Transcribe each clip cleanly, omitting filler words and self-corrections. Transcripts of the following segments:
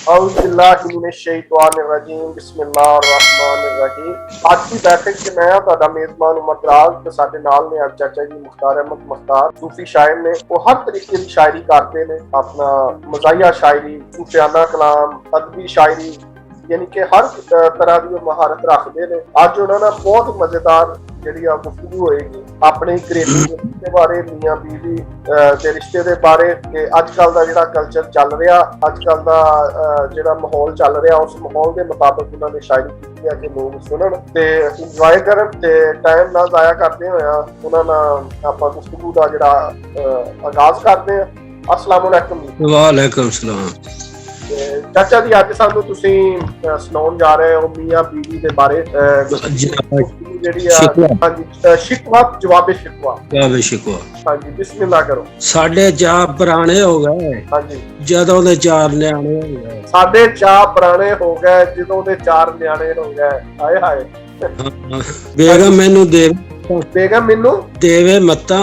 बिस्मिल्लाहिर्रहमानिर्रहीम। आज की बैठक च मैं ਤੁਹਾਡਾ ਮੇਜ਼ਬਾਨ ਉਮਰ ਦਰਾਜ਼ ਤੇ ਸਾਡੇ ਨਾਲ ਨੇ ਅੱਜ ਚਾਚਾ ਜੀ ਮੁਖਤਾਰ ਅਹਿਮਦ ਮੁਖਤਾਰ सूफी शायर ने। वो हर तरीके की शायरी करते हैं, अपना मज़ाहिया शायरी, सूफियाना कलाम, अदबी शायरी, यानी कि हर तरह की महारत रखते हैं। अज उन्होंने बहुत मजेदार जी गुफ्तगू होएगी अपने घरेलू के बारे, मियाँ बीवी के रिश्ते के बारे, अजकल का जो कल्चर चल रहा, अजकल का जो माहौल चल रहा, उस माहौल के मुताबिक उन्होंने शायरी की है कि लोग सुनन ते इंजॉय करन ते टाइम ना जाया करते हुए उन्होंने आप गुफ्तगू का जो आगाज करते हैं। अस्सलाम वालेकुम जी। वालेकुम सलाम। चाचा जी अज सानू तुसीं सुनाउण जा रहे हो मियाँ बीवी के बारे, शिकवा जवाबे शिकवा। हाँ जी, बिस्मिल्लाह करो। साढ़े चार पुराने हो गए, हाँ जी, जदों दे चार न्याणे हो गए। साढ़े चार पुराने हो गए, जदों दे चार न्याणे हो गए। हाय हाय। बेगम मैनू देवे, बेगम मैनू देवे मत्ता।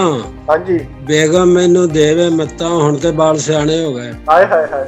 हाँ जी, बेगम मैनू देवे मत्ता, हुण ते बाल सियाणे हो गए। हाय हाय हाय,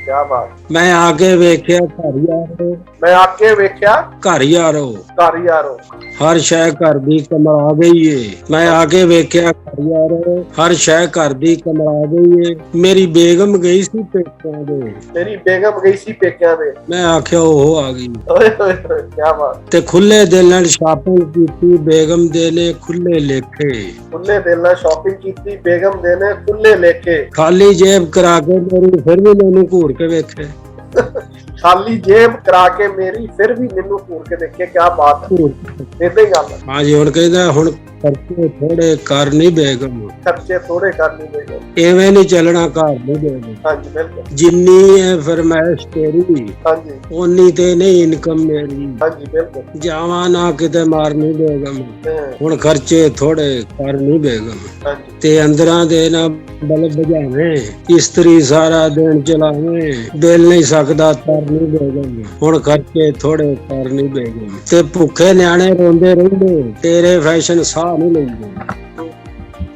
क्या बात। मैं आके वेख्या घर यारो, मैं आके वेख्या घर यारो, घर यारो, हर शय घर दी कमरा गई है। मैं आके वेख्या घर यारो, हर शय घर दी कमरा गई है। मेरी बेगम गई सी पेकियां दे, मेरी बेगम गई सी पेकियां दे। मैं आख्या ओह आ गई। ओए ओए ओए, क्या बात। ते खुले दिल नाल शॉपिंग कीती, बेगम दे ने खुले लेखे। खुले दिल नाल शॉपिंग कीती, बेगम दे ने खुले लेखे। खाली जेब करा के मेरी फिर भी मैनू घूर के वेखे। खाली जेब करा के मेरी फिर भी मैनू घूर के देखे। क्या बात है, इदां ही गल है। हां जी, हुण कहंदा हुण खर्चे थोड़े कर नहीं बेगम, खर्चे थोड़े कर नहीं बेगम, एवें नहीं चलना घर नहीं बेगम। हां जी, बिल्कुल। जिन्नी है फरमाइश तेरी, हां जी, ओनी ते नहीं इनकम मेरी। हां जी, बिल्कुल। जावा ना किते मार नहीं बेगम, हुण खर्चे थोड़े कर नहीं बेगम। हां जी, ते अंदरां दे ना बल्ब बजावे, इस्त्री सारा दिन चलावे, दिल नहीं सकदा तर नहीं बेगम, हुण खर्चे थोड़े कर नहीं बेगम। ते भुखे न्याणे रोंदे रहिंदे, तेरे फैशन साह नहीं लेंदे।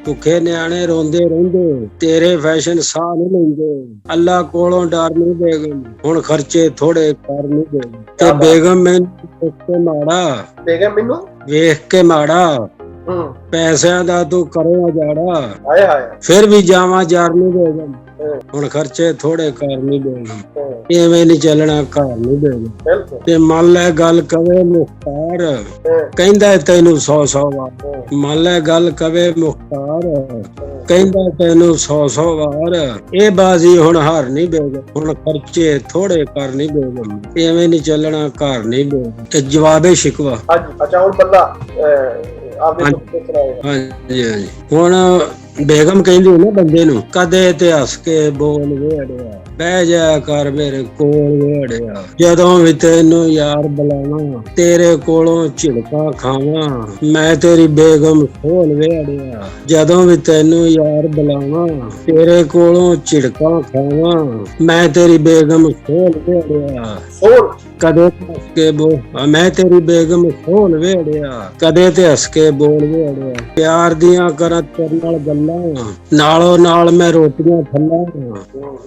भुखे न्याणे रोंदे रहिंदे, तेरे फैशन साह नहीं लेंदे। अल्लाह कोलों डर नहीं बेगम, हुण खर्चे थोड़े कर नहीं बेगम। ते बेगम मैनू वेख के माड़ा, बेगम मैनू वेख के माड़ा, पैसिਆਂ ਦਾ तू करे जाड़ा। हाय हाय, फिर भी जावा जार नहीं बेगम, हुण खर्चे थोड़े कर नहीं बेगम। एवें नहीं चलना घर नहीं बेगम। बिल्कुल। ते मन लै गल कवे मुख्तार, कहंदा तैनू 100 वार। मन लै गल कवे मुख्तार, कहंदा तैनू 100 वार। ए बाजी हुण हार नहीं बेगम, हुण खर्चे थोड़े कर नहीं बेगम। एवें नहीं चलना घर नहीं बेगम। ते जवाबे शिकवा। हां जी, अच्छा हुण बंदा आपदे तो सुनाएगा। हां जी हां जी। हुण बेगम कहंदी ना बंदे नू, कदे ते हस के बोल वेड़िया, बह जा कर मेरे कोल वेड़िया। जदों भी तैनू यार बुलावां, तेरे कोलों झिड़का खावां, मैं तेरी बेगम खोल वेड़िया। जदों भी तैनू यार बुलावां, तेरे कोलों झिड़का खावां, मैं तेरी बेगम खोल वेड़िया। कदे ते हस के बोल, मैं तेरी बेगम खोल वेड़िया, कदे ते हस के बोल वेड़िया। प्यार दियां करां तेरे नाल गल्लां, नालों नाल मैं रोटियां थल्लां,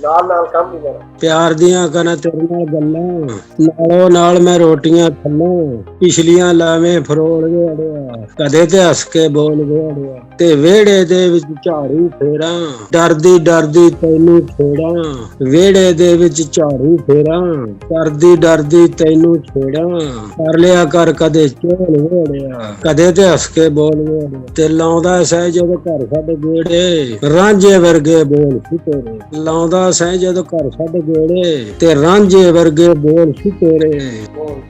नाल नाल काम नहीं करा। प्यार दियां करां तेरे नाल गल्लां, नालों नाल मैं रोटियां थल्लां। पिछलियां लावें फरोल वेड़िया, कदे ते हस के बोल वेड़िया। ते वेड़े दे विच झाड़ू फेरां, डरदी डरदी तैनू छेड़ां। वेड़े दे विच झाड़ू फेरां, डरदी डरदी तैनू छेड़ां। कर लिया कर कदे झोल वेड़िया, कदे ते हस के बोल वेड़िया। ते लाउंदा सै जदों घर छड्ड गेड़े, रांझे वर्गे बोल सी तेरे। लाउंदा सै जदों घर छड्ड गेड़े, ते रांझे वर्गे बोल सी तेरे।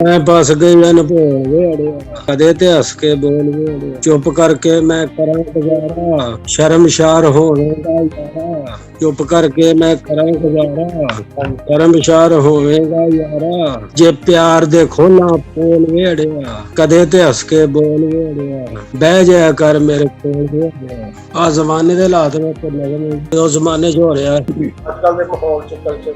मैं बस गई अनभोल वेड़िया, कदे ते हस के बोल वेड़िया। चुप करके मैं करां गुजारा, शर्मशार होवेगा यारा। चुप करके मैं करां गुजारा, शर्मशार होवेगा यारा। जे प्यार दे खोलां पोल वेड़िया, कदे ते हस के बोल वेड़िया। बह जाया कर मेरे कोल वेड़िया। आ जमाने दे हालात में उस जमाने च हो रहा है। अजकल दे माहौल च कल्चर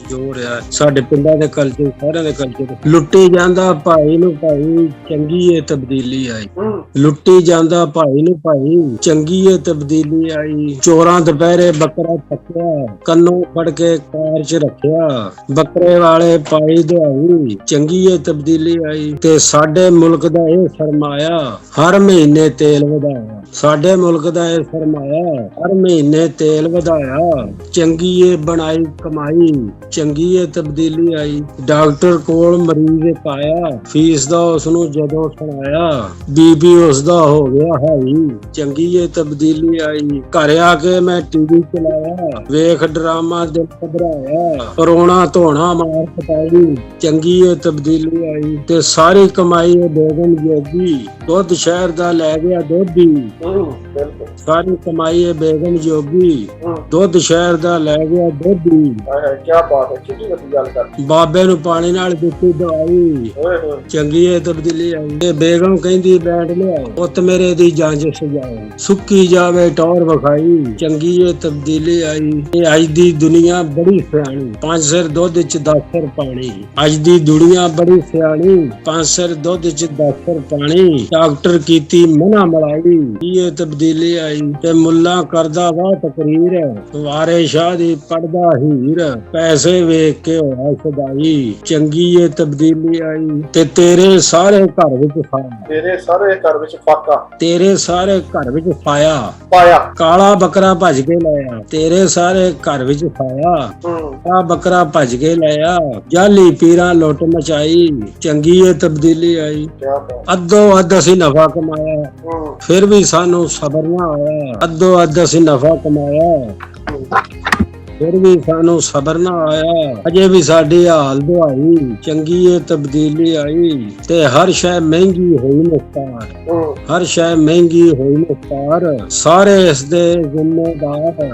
जो हो रहा है साडे पिंडां दे कल्चर, सारे दे कल्चर लुੱਟੀ ਜਾਂਦਾ ਭਾਈ ਨੂੰ ਭਾਈ, ਚੰਗੀ ਏ ਤਬਦੀਲੀ आई। ਲੁੱਟੀ ਜਾਂਦਾ ਭਾਈ ਨੂੰ ਭਾਈ, ਚੰਗੀ ਏ ਤਬਦੀਲੀ ਆਈ। ਚੋਰਾਂ ਦੁਪਹਿਰੇ ਬੱਕਰਾ ਚੱਕਿਆ, ਕੰਨੋਂ ਫੜ ਕੇ ਕਾਰ 'ਚ ਰੱਖਿਆ। ਬੱਕਰੇ ਵਾਲੇ ਪਾਈ ਦਵਾਈ, ਚੰਗੀ ਏ ਤਬਦੀਲੀ ਆਈ। ਤੇ ਸਾਡੇ ਮੁਲਕ ਦਾ ਇਹ ਸਰਮਾਇਆ, ਹਰ ਮਹੀਨੇ ਤੇਲ ਵਧਾਇਆ। ਸਾਡੇ ਮੁਲਕ ਦਾ ਇਹ ਸਰਮਾਇਆ, ਹਰ ਮਹੀਨੇ ਤੇਲ ਵਧਾਇਆ। ਚੰਗੀ ਏ ਬਣਾਈ ਕਮਾਈ, ਚੰਗੀ ਏ ਤਬਦੀਲੀ ਆਈ। ਡਾਕਟਰ ਕੋਲ ਮਰੀਜ਼ ਪਾਇਆ, ਫੀਸ ਦਾ ਉਸਨੂੰ ਜਦੋਂ ਸੁਣਾਇਆ, ਬੀਬੀ ਉਸਦਾ ਹੋ ਗਿਆ ਹਾਈ, ਚੰਗੀ ਏ ਤਬਦੀਲੀ ਆਈ। ਘਰ ਆ ਕੇ ਮੈਂ ਟੀਵੀ ਚਲਾਇਆ, ਵੇਖ ਡਰਾਮਾ ਦਿਲ ਘਬਰਾਇਆ। ਰੋਣਾ ਧੋਣਾ ਮਾਰ ਕਟਾਈ, ਚੰਗੀ ਏ ਤਬਦੀਲੀ ਆਈ। ਤੇ ਸਾਰੀ ਕਮਾਈ ਏ ਬੇਗਮ ਜੋਗੀ, ਦੁੱਧ ਸ਼ਹਿਰ ਦਾ ਲੈ ਗਿਆ ਦੋਧੀ। ਸਾਰੀ ਕਮਾਈ ਏ ਬੇਗਮ ਜੋਗੀ, ਦੁੱਧ ਸ਼ਹਿਰ ਦਾ ਲੈ ਗਿਆ ਦੋਧੀ। ਕੀ ਬਾਤ ਹੈ, ਕਿੰਨੀ ਵੱਡੀ ਗੱਲ ਕਰ। ਬਾਬੇ ਨੂੰ ਪਾਣੀ ਨਾਲ ਦਿੱਤੀ ਦਵਾਈ, ਚੰਗੀ ਏ ਤਬਦੀਲੀ ਆਈ। ਤੇ ਬੇਗਮ ਕਹਿੰਦੀ ਬੈਠ ਲਿਆ, ਪੁੱਤ ਮੇਰੇ ਦੀ ਜੰਜ ਸਜਾਓ, ਸੁੱਕੀ ਜਾਵੇ ਟੌਰ ਵਿਖਾਈ, ਚੰਗੀ ਏ ਤਬਦੀਲੀ ਆਈ। ਇਹ ਅੱਜ ਦੀ ਦੁਨੀਆ ਬੜੀ ਸਿਆਣੀ, 5 ਸਿਰ ਦੁੱਧ 'ਚ 10 ਸਿਰ ਪਾਣੀ। ਅੱਜ ਦੀ ਦੁਨੀਆ ਬੜੀ ਸਿਆਣੀ, 5 ਸਿਰ ਦੁੱਧ 'ਚ 10 ਸਿਰ ਪਾਣੀ। ਡਾਕਟਰ ਕੀਤੀ ਮਨਾ ਮਲਾਈ, ਇਹ ਤਬਦੀਲੀ ਆਈ। ਤੇ ਮੁੱਲਾ ਕਰਦਾ ਵਾ ਤਕਰੀਰ, ਵਾਰੇ ਸ਼ਾਹ ਦੀ ਪੜਦਾ ਹੀਰ, ਪੈਸੇ ਵੇਖ ਕੇ ਹੋਇਆ ਸਦਾਈ, ਚੰਗੀ ਏ ਤਬਦੀਲੀ ਆਈ। ਤੇ ਤੇਰੇ ਸਾਰੇ ਘਰ ਵਿੱਚ ਫਾਇਆ, ਤੇਰੇ ਸਾਰੇ ਘਰ ਵਿੱਚ ਫਾਕਾ, ਤੇਰੇ ਸਾਰੇ ਘਰ ਵਿੱਚ ਫਾਇਆ ਪਾਇਆ। ਕਾਲਾ ਬੱਕਰਾ ਭੱਜ ਕੇ ਲਾਇਆ, ਤੇਰੇ ਸਾਰੇ ਘਰ ਵਿੱਚ ਫਾਇਆ। ਆ ਬੱਕਰਾ ਭੱਜ ਕੇ ਲਾਇਆ, ਜਾਲੀ ਪੀਰਾਂ ਲੁੱਟ ਮਚਾਈ, ਚੰਗੀ ਏ ਤਬਦੀਲੀ ਆਈ। ਅੱਧੋ ਅੱਧ ਅਸੀਂ ਨਫਾ ਕਮਾਇਆ, ਫਿਰ ਵੀ ਸਾਨੂੰ ਸਬਰ ਨਾ ਆਇਆ। ਅੱਧੋ ਅੱਧ ਅਸੀਂ ਨਫਾ ਕਮਾਇਆ, ਫਿਰ ਵੀ ਸਾਨੂੰ ਸਬਰ ਨਾ ਆਇਆ। ਅਜੇ ਵੀ ਸਾਡੀ ਹਾਲ ਦੁਹਾਈ, ਚੰਗੀ ਏ ਤਬਦੀਲੀ ਆਈ। ਤੇ ਹਰ ਸ਼ੈ ਮਹਿੰਗੀ ਹੋਈ ਮੁਖਤਾਰ, ਹਰ ਸ਼ੈ ਮਹਿੰਗੀ ਹੋਈ ਮੁਖਤਾਰ, ਸਾਰੇ ਇਸ ਦੇ ਜ਼ਿੰਮੇਦਾਰ।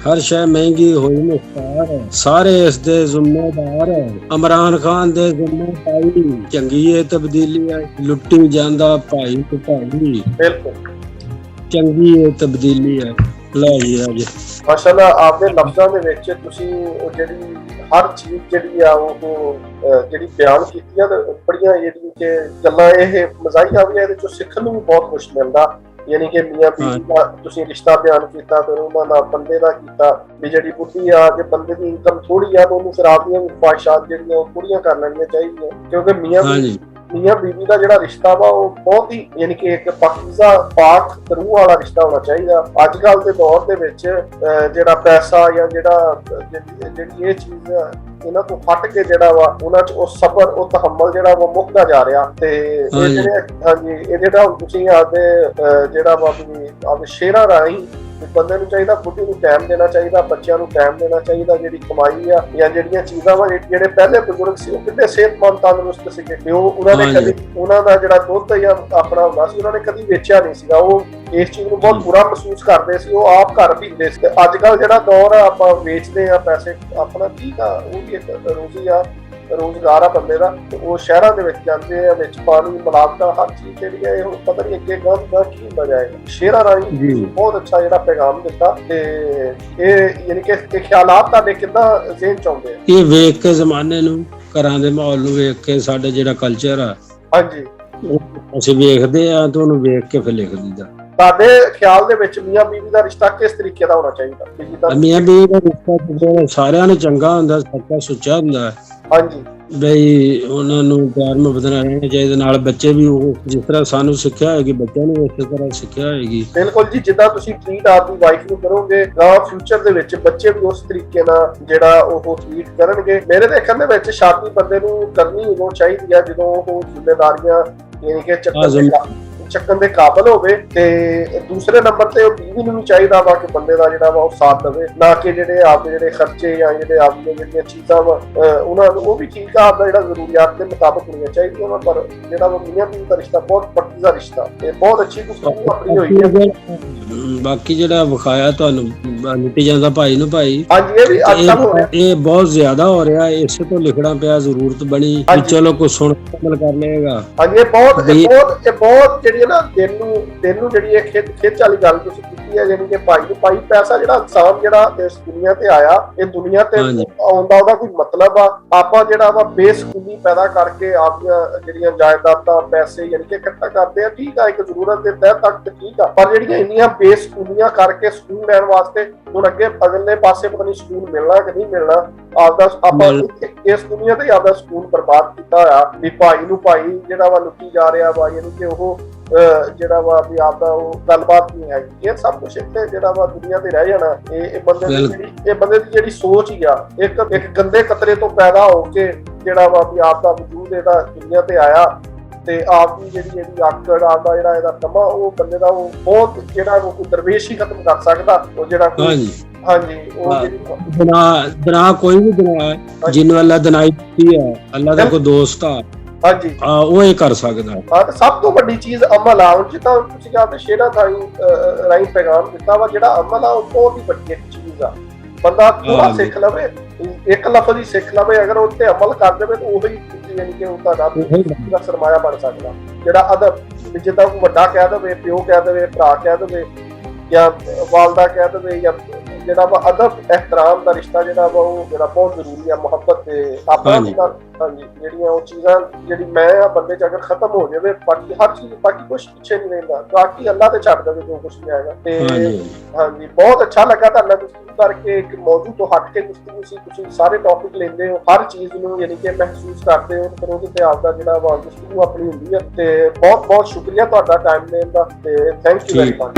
ਹਰ ਸ਼ੈ ਮਹਿੰਗੀ ਹੋਈ ਮੁਖਤਾਰ, ਸਾਰੇ ਇਸ ਦੇ ਜ਼ਿੰਮੇਦਾਰ। ਇਮਰਾਨ ਖਾਨ ਦੇ ਜ਼ਿੰਮੇ ਪਾਈ, ਚੰਗੀ ਏ ਤਬਦੀਲੀ ਆਈ। ਲੁੱਟੀ ਜਾਂਦਾ ਭਾਈ ਤੇ ਭਾਈ, ਚੰਗੀ ਏ ਤਬਦੀਲੀ ਆਈ। ਲਓ ਜੀ ਅੱਜ ਮਾਸ਼ਾਅੱਲਾ ਆਪਦੇ ਲਫ਼ਜ਼ਾਂ ਦੇ ਵਿੱਚ ਤੁਸੀਂ ਜਿਹੜੀ ਹਰ ਚੀਜ਼ ਜਿਹੜੀ ਆ ਉਹ ਜਿਹੜੀ ਬਿਆਨ ਕੀਤੀ ਆ, ਬੜੀਆਂ ਜਿਹੜੀਆਂ ਕਿ ਗੱਲਾਂ ਇਹ ਮਜ਼ਾਹੀਆ ਵੀ ਇਹਦੇ ਚੋਂ ਸਿੱਖਣ ਨੂੰ ਵੀ ਬਹੁਤ ਕੁਛ ਮਿਲਦਾ। ਯਾਨੀ ਕਿ ਮੀਆਂ ਬੀਵੀ ਦਾ ਤੁਸੀਂ ਰਿਸ਼ਤਾ ਬਿਆਨ ਕੀਤਾ, ਫਿਰ ਉਹਨਾਂ ਨਾਲ ਬੰਦੇ ਦਾ ਕੀਤਾ ਵੀ ਜਿਹੜੀ ਬੁੱਢੀ ਆ, ਜੇ ਬੰਦੇ ਦੀ ਇਨਕਮ ਥੋੜੀ ਆ ਤਾਂ ਉਹਨੂੰ ਫਿਰ ਆਪਦੀਆਂ ਖੁਆਇਸ਼ਾਤ ਜਿਹੜੀਆਂ ਉਹ ਪੂਰੀਆਂ ਕਰ ਲੈਣੀਆਂ ਚਾਹੀਦੀਆਂ, ਕਿਉਂਕਿ ਮੀਆਂ ਬੀਵੀ ਦਾ ਜਿਹੜਾ ਰਿਸ਼ਤਾ ਵਾ ਉਹ ਬਹੁਤ ਹੀ ਯਾਨੀ ਕਿ ਇੱਕ ਪਾਕੀਜ਼ਾ ਪਾਕ ਰੂਹ ਵਾਲਾ ਰਿਸ਼ਤਾ ਹੋਣਾ ਚਾਹੀਦਾ। ਅੱਜ ਕੱਲ ਦੇ ਦੌਰ ਦੇ ਵਿੱਚ ਜਿਹੜਾ ਪੈਸਾ ਜਾਂ ਜਿਹੜੀ ਇਹ ਚੀਜ਼ ਇਹਨਾਂ ਤੋਂ ਫਟ ਕੇ ਜਿਹੜਾ ਵਾ ਉਹਨਾਂ 'ਚ ਉਹ ਸਬਰ ਉਹ ਤਹੱਮਲ ਜਿਹੜਾ ਵਾ ਮੁੱਕਦਾ ਜਾ ਰਿਹਾ। ਤੇ ਇਹ ਇਹ ਜਿਹੜਾ ਤੁਸੀਂ ਆਪਦੇ ਜਿਹੜਾ ਵਾ ਆਪਦੇ ਸ਼ੇਰਾਂ ਰਾਹੀਂ ਬੰਦੇ ਨੂੰ ਚਾਹੀਦਾ, ਬੁੱਢੀ ਨੂੰ ਟਾਈਮ ਦੇਣਾ ਚਾਹੀਦਾ, ਬੱਚਿਆਂ ਨੂੰ ਟਾਈਮ ਦੇਣਾ ਚਾਹੀਦਾ। ਜਿਹੜੀ ਕਮਾਈ ਆ ਜਾਂ ਜਿਹੜੀਆਂ ਚੀਜ਼ਾਂ ਵਾ, ਜਿਹੜੇ ਪਹਿਲੇ ਬਜ਼ੁਰਗ ਸੀ ਉਹ ਕਿੰਨੇ ਸਿਹਤਮੰਦ ਤੰਦਰੁਸਤ ਸੀਗੇ, ਤੇ ਉਹਨਾਂ ਨੇ ਕਦੀ ਉਹਨਾਂ ਦਾ ਜਿਹੜਾ ਦੁੱਧ ਜਾਂ ਆਪਣਾ ਹੁੰਦਾ ਸੀ ਉਹਨਾਂ ਨੇ ਕਦੀ ਵੇਚਿਆ ਨਹੀਂ ਸੀਗਾ। ਉਹ ਇਸ ਚੀਜ਼ ਨੂੰ ਬਹੁਤ ਬੁਰਾ ਮਹਿਸੂਸ ਕਰਦੇ ਸੀ, ਉਹ ਆਪ ਘਰ ਪੀਂਦੇ ਸੀ। ਅੱਜ ਕੱਲ ਜਿਹੜਾ ਦੌਰ ਆ ਆਪਾਂ ਵੇਚਦੇ ਆ ਪੈਸੇ ਆਪਣਾ, ਠੀਕ ਆ ਉਹ ਵੀ ਇੱਕ ਰੋਜ਼ੀ ਆ, ਰੋਜ਼ਗਾਰ ਆ ਬੰਦੇ ਦਾ। ਉਹ ਸ਼ਹਿਰਾਂ ਦੇ ਵਿੱਚ ਜਾਂਦੇ ਆ, ਵਿੱਚ ਪਾਣੀ ਮਿਲਾਵਟਾਂ ਹਰ ਚੀਜ਼ ਜਿਹੜੀ ਹੈ, ਇਹ ਪਤਾ ਨਹੀਂ ਅੱਗੇ ਗਾਂ ਕੀ ਹੁੰਦਾ ਜਾਏਗਾ। ਸ਼ੇਰਾਂ ਰਾਹੀਂ ਬਹੁਤ ਅੱਛਾ ਜਿਹੜਾ ਪੈਗਾਮ ਦਿੱਤਾ। ਤੇ ਇਹ ਯਾਨੀ ਕਿ ਖਿਆਲਾਤ ਤੁਹਾਡੇ ਕਿੱਦਾਂ ਜ਼ਿਹਨ ਚ ਆਉਂਦੇ ਆ? ਇਹ ਵੇਖ ਕੇ ਜ਼ਮਾਨੇ ਨੂੰ, ਘਰਾਂ ਦੇ ਮਾਹੌਲ ਨੂੰ ਵੇਖ ਕੇ, ਸਾਡੇ ਜਿਹੜਾ ਕਲਚਰ ਆ ਹਾਂਜੀ ਅਸੀਂ ਵੇਖਦੇ ਆ ਤੇ ਉਹਨੂੰ ਵੇਖ ਕੇ ਫਿਰ ਲਿਖ ਦਿੰਦਾ। ਤੁਹਾਡੇ ਖਿਆਲ ਦੇ ਵਿੱਚ ਮੀਆਂ ਬੀਵੀ ਦਾ ਰਿਸ਼ਤਾ ਕਿਸ ਤਰੀਕੇ ਦਾ ਹੋਣਾ ਚਾਹੀਦਾ? ਮੀਆਂ ਬੀਵੀ ਦਾ ਰਿਸ਼ਤਾ ਸਾਰਿਆਂ ਨੂੰ ਚੰਗਾ ਹੁੰਦਾ, ਸੱਚਾ ਸੁੱਚਾ ਹੁੰਦਾ। ਹਾਂਜੀ ਬਈ ਉਹਨਾਂ ਨੂੰ ਪਿਆਰ ਮੁਹੱਬਤ ਨਾਲ ਰਹਿਣਾ ਚਾਹੀਦਾ, ਨਾਲ ਬੱਚੇ ਵੀ ਉਹ ਜਿਸ ਤਰ੍ਹਾਂ ਸਾਨੂੰ ਸਿੱਖਿਆ ਹੋਏਗੀ ਬੱਚਿਆਂ ਨੂੰ ਉਸੇ ਤਰ੍ਹਾਂ ਸਿੱਖਿਆ ਹੋਏਗੀ। ਬਿਲਕੁਲ ਜੀ, ਜਿੱਦਾਂ ਤੁਸੀਂ ਟ੍ਰੀਟ ਆਪਦੀ ਵਾਈਫ ਨੂੰ ਕਰੋਗੇ, ਗਾਂ ਫਿਊਚਰ ਦੇ ਵਿੱਚ ਬੱਚੇ ਵੀ ਉਸ ਤਰੀਕੇ ਨਾਲ ਜਿਹੜਾ ਉਹ ਟ੍ਰੀਟ ਕਰਨਗੇ। ਮੇਰੇ ਦੇਖਣ ਦੇ ਵਿੱਚ ਸ਼ਾਦੀ ਬੰਦੇ ਨੂੰ ਕਰਨੀ ਉਦੋਂ ਚਾਹੀਦੀ ਆ ਜਦੋਂ ਉਹ ਜ਼ਿੰਮੇਵਾਰੀਆਂ ਯਾਨੀ ਕਿ ਚੱਕਣ ਦੇ ਕਾਬਲ ਹੋਵੇ। ਤੇ ਦੂਸਰੇ ਨੰਬਰ ਤੇ ਉਹ ਬੀਵੀ ਨੂੰ ਵੀ ਚਾਹੀਦਾ ਵਾ ਕਿ ਬੰਦੇ ਦਾ ਜਿਹੜਾ ਵਾ ਉਹ ਸਾਥ ਦੇਵੇ, ਨਾ ਕਿ ਜਿਹੜੇ ਆਪਦੇ ਜਿਹੜੇ ਖਰਚੇ ਜਾਂ ਜਿਹੜੇ ਆਪਦੀਆਂ ਜਿਹੜੀਆਂ ਚੀਜ਼ਾਂ ਵਾ ਉਹਨਾਂ ਨੂੰ ਉਹ ਵੀ ਠੀਕ ਆ ਆਪਦਾ ਜਿਹੜਾ ਜ਼ਰੂਰੀਆਤ ਦੇ ਮੁਤਾਬਕ ਹੋਣੀਆਂ ਚਾਹੀਦੀਆਂ ਵਾ। ਪਰ ਜਿਹੜਾ ਵਾ ਮੀਆਂ ਬੀਵੀ ਦਾ ਰਿਸ਼ਤਾ ਬਹੁਤ ਪੱਕੀਜ਼ਾ ਰਿਸ਼ਤਾ, ਇਹ ਬਹੁਤ ਅੱਛੀ ਗੁਫ਼ਤਗੂ ਆਪਣੀ ਹੋਈ ਹੈ। ਬਾਕੀ ਜਿਹੜਾ ਵਿਖਾਇਆ ਤੁਹਾਨੂੰ ਲੁੱਟੀ ਜਾਂਦਾ ਭਾਈ ਨੂੰ ਭਾਈ, ਹਾਂਜੀ ਇਹ ਵੀ ਇਹ ਬਹੁਤ ਜ਼ਿਆਦਾ ਹੋ ਰਿਹਾ, ਇਸੇ ਤੋਂ ਲਿਖਣਾ ਪਿਆ, ਜ਼ਰੂਰਤ ਬਣੀ ਚਲੋ ਕੁਝ ਸੁਣ ਅਮਲ ਕਰ ਲਏਗਾ। ਹਾਂਜੀ ਇਹ ਬਹੁਤ ਜਿਹੜੀ ਜਿਹੜੀ ਹੈ ਨਾ ਦਿਲ ਨੂੰ ਜਿਹੜੀ ਇਹ ਖਿੱਚ ਵਾਲੀ ਗੱਲ ਤੁਸੀਂ ਕੀਤੀ ਹੈ, ਜਾਨੀ ਕਿ ਭਾਈ ਪੈਸਾ ਜਿਹੜਾ ਇਨਸਾਨ ਜਿਹੜਾ ਇਸ ਦੁਨੀਆ ਤੇ ਆਇਆ, ਇਹ ਦੁਨੀਆ ਤੇ ਆਉਣ ਦਾ ਉਹਦਾ ਕੋਈ ਮਤਲਬ ਆ। ਆਪਾਂ ਜਿਹੜਾ ਵਾ ਬੇਸਕੂਨੀ ਪੈਦਾ ਕਰਕੇ ਆਪਦੀਆਂ ਜਿਹੜੀਆਂ ਜਾਇਦਾਦਾਂ ਪੈਸੇ ਯਾਨੀ ਕਿ ਇਕੱਠਾ ਕਰਦੇ ਆ, ਠੀਕ ਆ, ਇੱਕ ਜ਼ਰੂਰਤ ਦੇ ਤਹਿਤ ਤੱਕ ਤੇ ਠੀਕ ਆ, ਪਰ ਜਿਹੜੀਆਂ ਇੰਨੀਆਂ ਬੇਸਕੂਨੀਆਂ ਕਰਕੇ ਸਕੂਨ ਲੈਣ ਵਾਸਤੇ ਹੁਣ ਅੱਗੇ ਅਗਲੇ ਪਾਸੇ ਪਤਾ ਨਹੀਂ ਸਕੂਨ ਮਿਲਣਾ ਕਿ ਨਹੀਂ ਮਿਲਣਾ, ਆਪਦਾ ਆਪਾਂ ਇਸ ਦੁਨੀਆ ਤੇ ਆਪਦਾ ਸਕੂਨ ਬਰਬਾਦ ਕੀਤਾ ਹੋਇਆ ਵੀ ਭਾਈ ਨੂੰ ਭਾਈ ਜਿਹੜਾ ਵਾ ਲੁੱਟੀ ਜਾ ਰਿਹਾ ਵਾ, ਯਾਨੀ ਕਿ ਉਹ ਜਿਹੜਾ ਵਾ ਵੀ ਆਪਦਾ ਉਹ ਗੱਲਬਾਤ ਨਹੀਂ ਹੈਗੀ। ਇਹ ਸਭ ਕੁਛ ਇੱਥੇ ਜਿਹੜਾ ਵਾ ਦੁਨੀਆ ਤੇ ਰਹਿ ਜਾਣਾ। ਇਹ ਬੰਦੇ ਦੀ ਜਿਹੜੀ ਸੋਚ ਹੀ ਆ, ਇੱਕ ਗੰਦੇ ਕਤਰੇ ਤੋਂ ਪੈਦਾ ਹੋ ਕੇ ਜਿਹੜਾ ਵਾ ਵੀ ਆਪਦਾ ਵਜੂਦ ਇਹਦਾ ਦੁਨੀਆ ਤੇ ਆਇਆ, ਤੇ ਆਪ ਦੀ ਜਿਹੜੀ ਇਹਦੀ ਆਕੜ, ਆਪਦਾ ਜਿਹੜਾ ਇਹਦਾ ਤਮਾ, ਉਹ ਬੰਦੇ ਦਾ ਉਹ ਬਹੁਤ ਜਿਹੜਾ ਉਹ ਕੋਈ ਦਰਵੇਸ਼ ਹੀ ਖਤਮ ਕਰ ਸਕਦਾ। ਉਹ ਜਿਹੜਾ ਹਾਂਜੀ ਉਹ ਦਨਾ ਕੋਈ ਵੀ ਦਨਾ ਜਿਹਨੂੰ ਅੱਲਾ ਦਨਾਈ ਦਿੱਤੀ ਹੈ, ਅੱਲਾ ਦਾ ਕੋਈ ਦੋਸਤ ਆ, ਹਾਂਜੀ ਉਹ ਇਹ ਕਰ ਸਕਦਾ। ਹਾਂ, ਤੇ ਸਭ ਤੋਂ ਵੱਡੀ ਚੀਜ਼ ਅਮਲ ਆ। ਹੁਣ ਜਿੱਦਾਂ ਤੁਸੀਂ ਕਹਿੰਦੇ ਸ਼ੇਰਾਂ ਰਾਹੀਂ ਪੈਗਾਮ ਦਿੱਤਾ ਵਾ, ਜਿਹੜਾ ਅਮਲ ਆ ਉਹ ਬਹੁਤ ਹੀ ਵੱਡੀ ਚੀਜ਼ ਆ। ਬੰਦਾ ਥੋੜਾ ਸਿੱਖ ਲਵੇ, ਇੱਕ ਲਫ਼ਜ਼ ਹੀ ਸਿੱਖ ਲਵੇ, ਅਗਰ ਉਹ ਤੇ ਅਮਲ ਕਰ ਦੇਵੇ ਤਾਂ ਉਹੀ ਯਾਨੀ ਕਿ ਉਹਦਾ ਦਾ ਸਰਮਾਇਆ ਬਣ ਸਕਦਾ। ਜਿਹੜਾ ਅਦਬ, ਜਿੱਦਾਂ ਵੱਡਾ ਕਹਿ ਦੇਵੇ, ਪਿਓ ਕਹਿ ਦੇਵੇ, ਭਰਾ ਕਹਿ ਦੇਵੇ, ਜਾਂ ਵਾਲਦਾ ਕਹਿ ਦੇਵੇ, ਜਾਂ ਜਿਹੜਾ ਵਾ ਅਦਬ ਇਹਤਰਾਮ ਦਾ ਰਿਸ਼ਤਾ ਜਿਹੜਾ ਵਾ ਉਹ ਜਿਹੜਾ ਬਹੁਤ ਜ਼ਰੂਰੀ ਆ। ਮੁਹੱਬਤ ਤੇ ਆਪਣਾ ਹਾਂਜੀ ਜਿਹੜੀਆਂ ਉਹ ਚੀਜ਼ਾਂ ਜਿਹੜੀ ਮੈਂ ਆ ਬੰਦੇ ਚ ਅਗਰ ਖਤਮ ਹੋ ਜਾਵੇ, ਬਾਕੀ ਹਰ ਚੀਜ਼, ਬਾਕੀ ਕੁਛ ਪਿੱਛੇ ਨਹੀਂ ਰਹਿੰਦਾ, ਬਾਕੀ ਅੱਲਾ ਤੇ ਛੱਡ ਦੇਵੇ ਜੋ ਕੁਛ ਵੀ ਹੈਗਾ। ਤੇ ਹਾਂਜੀ ਬਹੁਤ ਅੱਛਾ ਲੱਗਾ ਤੁਹਾਡਾ ਗੁਫ਼ਤਗੂ ਕਰਕੇ। ਇੱਕ ਮੌਜੂ ਤੋਂ ਹਟ ਕੇ ਗੁਫ਼ਤਗੂ ਸੀ, ਤੁਸੀਂ ਸਾਰੇ ਟੌਪਿਕ ਲੈਂਦੇ ਹੋ, ਹਰ ਚੀਜ਼ ਨੂੰ ਯਾਨੀ ਕਿ ਮਹਿਸੂਸ ਕਰਦੇ ਹੋ, ਫਿਰ ਉਹਦੇ ਤੇ ਆਪਦਾ ਜਿਹੜਾ ਵਾ ਗੁਫ਼ਤਗੂ ਆਪਣੀ ਹੁੰਦੀ ਹੈ। ਤੇ ਬਹੁਤ ਬਹੁਤ ਸ਼ੁਕਰੀਆ ਤੁਹਾਡਾ ਟਾਈਮ ਦੇਣ ਦਾ, ਤੇ ਥੈਂਕ ਯੂ ਵੈਰੀ ਮਚ।